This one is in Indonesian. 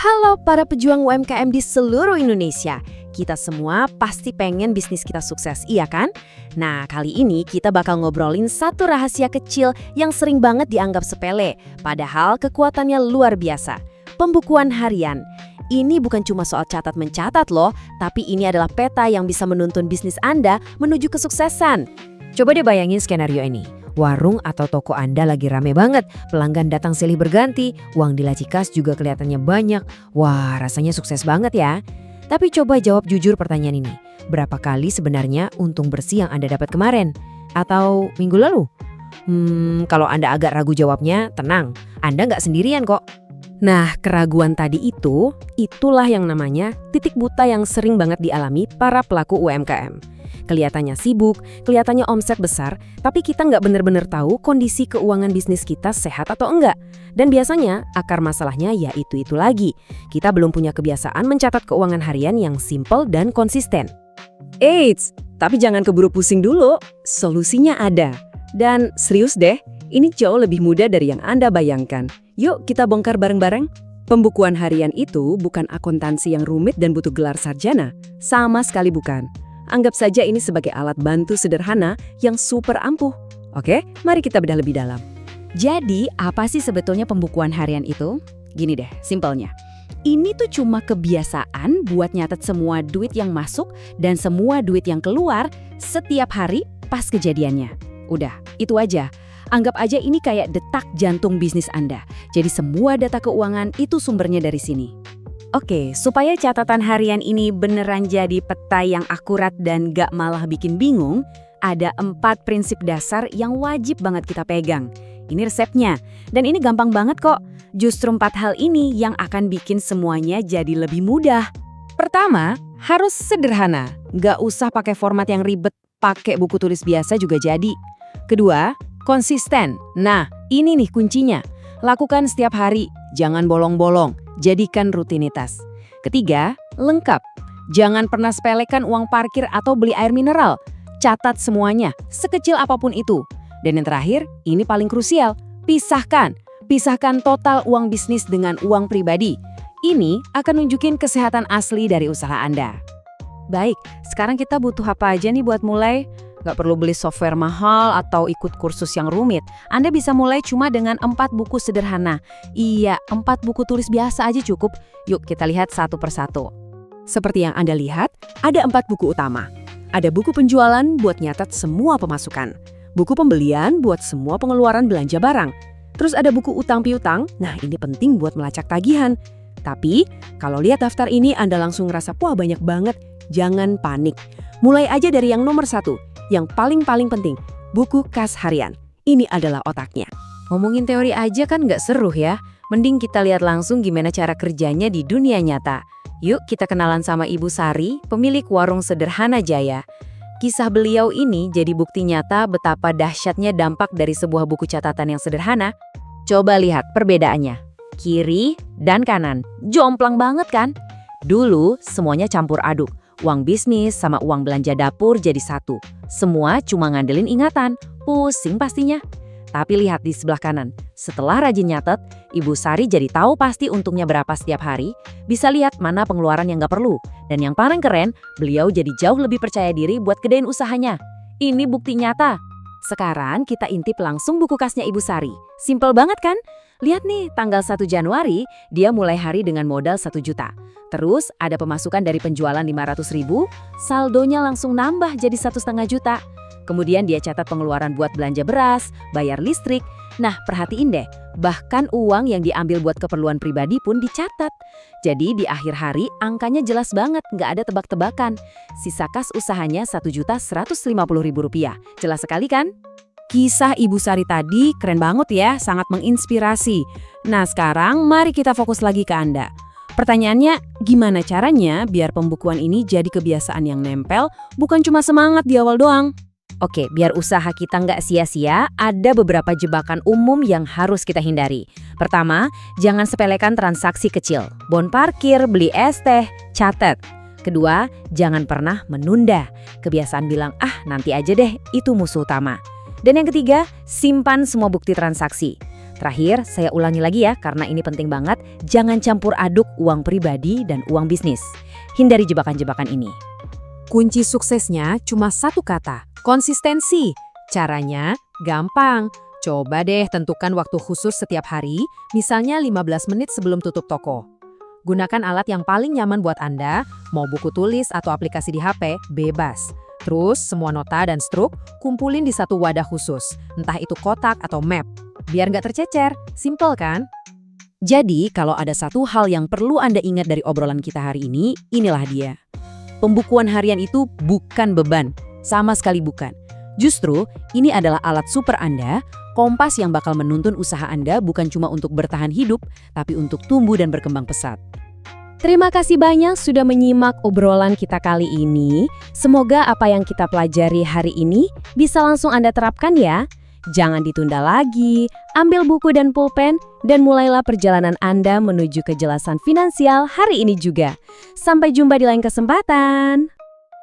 Halo para pejuang UMKM di seluruh Indonesia. Kita semua pasti pengen bisnis kita sukses, iya kan? Nah, kali ini kita bakal ngobrolin satu rahasia kecil yang sering banget dianggap sepele, padahal kekuatannya luar biasa. Pembukuan harian. Ini bukan cuma soal catat-mencatat loh, tapi ini adalah peta yang bisa menuntun bisnis Anda menuju kesuksesan. Coba deh bayangin skenario ini. Warung atau toko Anda lagi rame banget, pelanggan datang silih berganti, uang di laci kas juga kelihatannya banyak. Wah, rasanya sukses banget ya. Tapi coba jawab jujur pertanyaan ini. Berapa kali sebenarnya untung bersih yang Anda dapat kemarin? Atau minggu lalu? Kalau Anda agak ragu jawabnya, tenang. Anda nggak sendirian kok. Nah, keraguan tadi itulah yang namanya titik buta yang sering banget dialami para pelaku UMKM. Kelihatannya sibuk, kelihatannya omset besar, tapi kita nggak benar-benar tahu kondisi keuangan bisnis kita sehat atau enggak. Dan biasanya akar masalahnya ya itu lagi. Kita belum punya kebiasaan mencatat keuangan harian yang simple dan konsisten. Eits, tapi jangan keburu pusing dulu, solusinya ada. Dan serius deh, ini jauh lebih mudah dari yang Anda bayangkan. Yuk kita bongkar bareng-bareng. Pembukuan harian itu bukan akuntansi yang rumit dan butuh gelar sarjana. Sama sekali bukan. Anggap saja ini sebagai alat bantu sederhana yang super ampuh. Oke, mari kita bedah lebih dalam. Jadi, apa sih sebetulnya pembukuan harian itu? Gini deh, simpelnya. Ini tuh cuma kebiasaan buat nyatet semua duit yang masuk dan semua duit yang keluar setiap hari pas kejadiannya. Udah, itu aja. Anggap aja ini kayak detak jantung bisnis Anda. Jadi semua data keuangan itu sumbernya dari sini. Oke, supaya catatan harian ini beneran jadi peta yang akurat dan gak malah bikin bingung, ada 4 prinsip dasar yang wajib banget kita pegang. Ini resepnya, dan ini gampang banget kok. Justru 4 hal ini yang akan bikin semuanya jadi lebih mudah. Pertama, harus sederhana. Gak usah pakai format yang ribet, pakai buku tulis biasa juga jadi. Kedua, konsisten. Nah, ini nih kuncinya. Lakukan setiap hari, jangan bolong-bolong. Jadikan rutinitas. Ketiga, lengkap. Jangan pernah sepelekan uang parkir atau beli air mineral. Catat semuanya, sekecil apapun itu. Dan yang terakhir, ini paling krusial, pisahkan. Pisahkan total uang bisnis dengan uang pribadi. Ini akan nunjukin kesehatan asli dari usaha Anda. Baik, sekarang kita butuh apa aja nih buat mulai? Nggak perlu beli software mahal atau ikut kursus yang rumit. Anda bisa mulai cuma dengan 4 buku sederhana. Iya, 4 buku tulis biasa aja cukup. Yuk kita lihat satu persatu. Seperti yang Anda lihat, ada 4 buku utama. Ada buku penjualan buat nyatat semua pemasukan. Buku pembelian buat semua pengeluaran belanja barang. Terus ada buku utang piutang, nah ini penting buat melacak tagihan. Tapi, kalau lihat daftar ini Anda langsung ngerasa, wah banyak banget. Jangan panik. Mulai aja dari yang nomor 1. Yang paling penting, buku kas harian. Ini adalah otaknya. Ngomongin teori aja kan nggak seru ya. Mending kita lihat langsung gimana cara kerjanya di dunia nyata. Yuk kita kenalan sama Ibu Sari, pemilik warung sederhana Jaya. Kisah beliau ini jadi bukti nyata betapa dahsyatnya dampak dari sebuah buku catatan yang sederhana. Coba lihat perbedaannya. Kiri dan kanan. Jomplang banget kan? Dulu semuanya campur aduk. Uang bisnis sama uang belanja dapur jadi satu. Semua cuma ngandelin ingatan. Pusing pastinya. Tapi lihat di sebelah kanan. Setelah rajin nyatet, Ibu Sari jadi tahu pasti untungnya berapa setiap hari. Bisa lihat mana pengeluaran yang nggak perlu. Dan yang paling keren, beliau jadi jauh lebih percaya diri buat gedein usahanya. Ini bukti nyata. Sekarang kita intip langsung buku kasnya Ibu Sari. Simple banget kan? Lihat nih, tanggal 1 Januari, dia mulai hari dengan modal 1 juta. Terus ada pemasukan dari penjualan 500.000, saldonya langsung nambah jadi 1,5 juta. Kemudian dia catat pengeluaran buat belanja beras, bayar listrik. Nah, perhatiin deh, bahkan uang yang diambil buat keperluan pribadi pun dicatat. Jadi di akhir hari angkanya jelas banget, nggak ada tebak-tebakan. Sisa kas usahanya Rp1.150.000. Jelas sekali kan? Kisah Ibu Sari tadi keren banget ya, sangat menginspirasi. Nah sekarang mari kita fokus lagi ke Anda. Pertanyaannya, gimana caranya biar pembukuan ini jadi kebiasaan yang nempel, bukan cuma semangat di awal doang? Oke, biar usaha kita nggak sia-sia, ada beberapa jebakan umum yang harus kita hindari. Pertama, jangan sepelekan transaksi kecil. Bon parkir, beli es teh, catat. Kedua, jangan pernah menunda. Kebiasaan bilang, nanti aja deh, itu musuh utama. Dan yang ketiga, simpan semua bukti transaksi. Terakhir, saya ulangi lagi ya karena ini penting banget, jangan campur aduk uang pribadi dan uang bisnis. Hindari jebakan-jebakan ini. Kunci suksesnya cuma satu kata, konsistensi. Caranya gampang. Coba deh tentukan waktu khusus setiap hari, misalnya 15 menit sebelum tutup toko. Gunakan alat yang paling nyaman buat Anda, mau buku tulis atau aplikasi di HP, bebas. Terus semua nota dan struk kumpulin di satu wadah khusus, entah itu kotak atau map. Biar nggak tercecer, simple kan? Jadi, kalau ada satu hal yang perlu Anda ingat dari obrolan kita hari ini, inilah dia. Pembukuan harian itu bukan beban, sama sekali bukan. Justru, ini adalah alat super Anda, kompas yang bakal menuntun usaha Anda bukan cuma untuk bertahan hidup, tapi untuk tumbuh dan berkembang pesat. Terima kasih banyak sudah menyimak obrolan kita kali ini. Semoga apa yang kita pelajari hari ini bisa langsung Anda terapkan ya. Jangan ditunda lagi, ambil buku dan pulpen, dan mulailah perjalanan Anda menuju kejelasan finansial hari ini juga. Sampai jumpa di lain kesempatan.